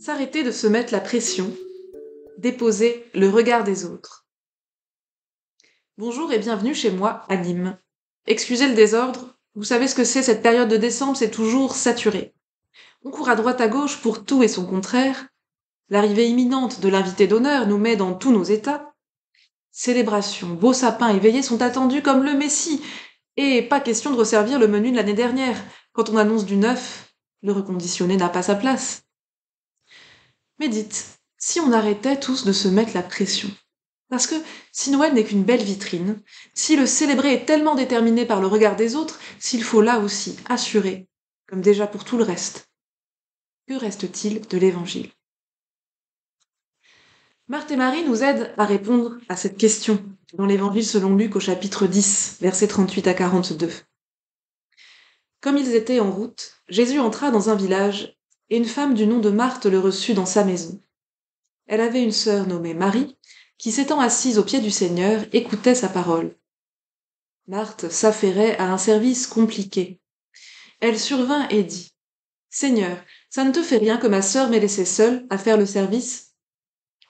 S'arrêter de se mettre la pression, déposer le regard des autres. Bonjour et bienvenue chez moi à Nîmes. Excusez le désordre, vous savez ce que c'est cette période de décembre, c'est toujours saturé. On court à droite à gauche pour tout et son contraire. L'arrivée imminente de l'invité d'honneur nous met dans tous nos états. Célébrations, beaux sapins et veillées sont attendus comme le Messie, et pas question de resservir le menu de l'année dernière. Quand on annonce du neuf, le reconditionné n'a pas sa place. Mais dites, si on arrêtait tous de se mettre la pression? Parce que si Noël n'est qu'une belle vitrine, si le célébrer est tellement déterminé par le regard des autres, s'il faut là aussi assurer, comme déjà pour tout le reste, que reste-t-il de l'Évangile? Marthe et Marie nous aident à répondre à cette question dans l'Évangile selon Luc au chapitre 10, versets 38 à 42. Comme ils étaient en route, Jésus entra dans un village, et une femme du nom de Marthe le reçut dans sa maison. Elle avait une sœur nommée Marie, qui s'étant assise au pied du Seigneur, écoutait sa parole. Marthe s'affairait à un service compliqué. Elle survint et dit : « Seigneur, ça ne te fait rien que ma sœur m'ait laissée seule à faire le service ?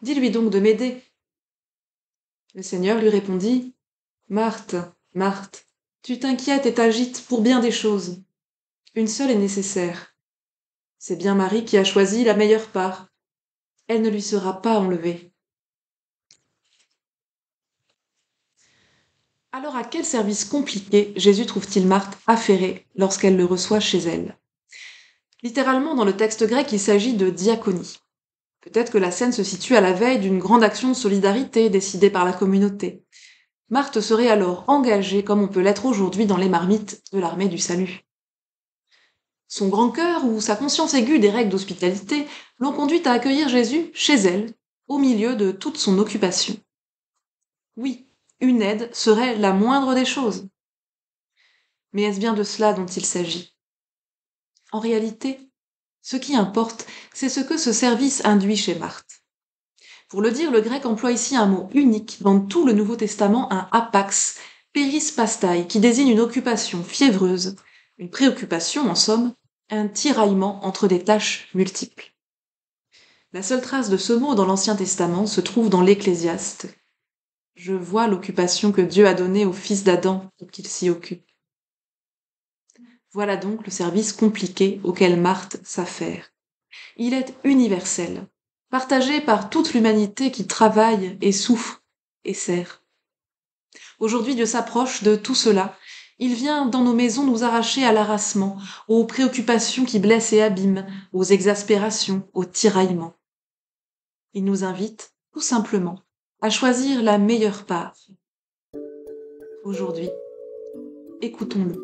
Dis-lui donc de m'aider. » Le Seigneur lui répondit : « Marthe, Marthe, tu t'inquiètes et t'agites pour bien des choses. Une seule est nécessaire. C'est bien Marie qui a choisi la meilleure part. Elle ne lui sera pas enlevée. » Alors à quel service compliqué Jésus trouve-t-il Marthe affairée lorsqu'elle le reçoit chez elle? Littéralement, dans le texte grec, il s'agit de diaconie. Peut-être que la scène se situe à la veille d'une grande action de solidarité décidée par la communauté. Marthe serait alors engagée, comme on peut l'être aujourd'hui dans les marmites de l'armée du salut. Son grand cœur ou sa conscience aiguë des règles d'hospitalité l'ont conduite à accueillir Jésus chez elle, au milieu de toute son occupation. Oui, une aide serait la moindre des choses. Mais est-ce bien de cela dont il s'agit? En réalité, ce qui importe, c'est ce que ce service induit chez Marthe. Pour le dire, le grec emploie ici un mot unique dans tout le Nouveau Testament, un hapax, péris pastai, qui désigne une occupation fiévreuse, une préoccupation en somme, un tiraillement entre des tâches multiples. La seule trace de ce mot dans l'Ancien Testament se trouve dans l'Ecclésiaste. Je vois l'occupation que Dieu a donnée au fils d'Adam pour qu'il s'y occupe. Voilà donc le service compliqué auquel Marthe s'affaire. Il est universel, partagé par toute l'humanité qui travaille et souffre et sert. Aujourd'hui, Dieu s'approche de tout cela. Il vient dans nos maisons nous arracher à l'harassement, aux préoccupations qui blessent et abîment, aux exaspérations, aux tiraillements. Il nous invite, tout simplement, à choisir la meilleure part. Aujourd'hui, écoutons-le.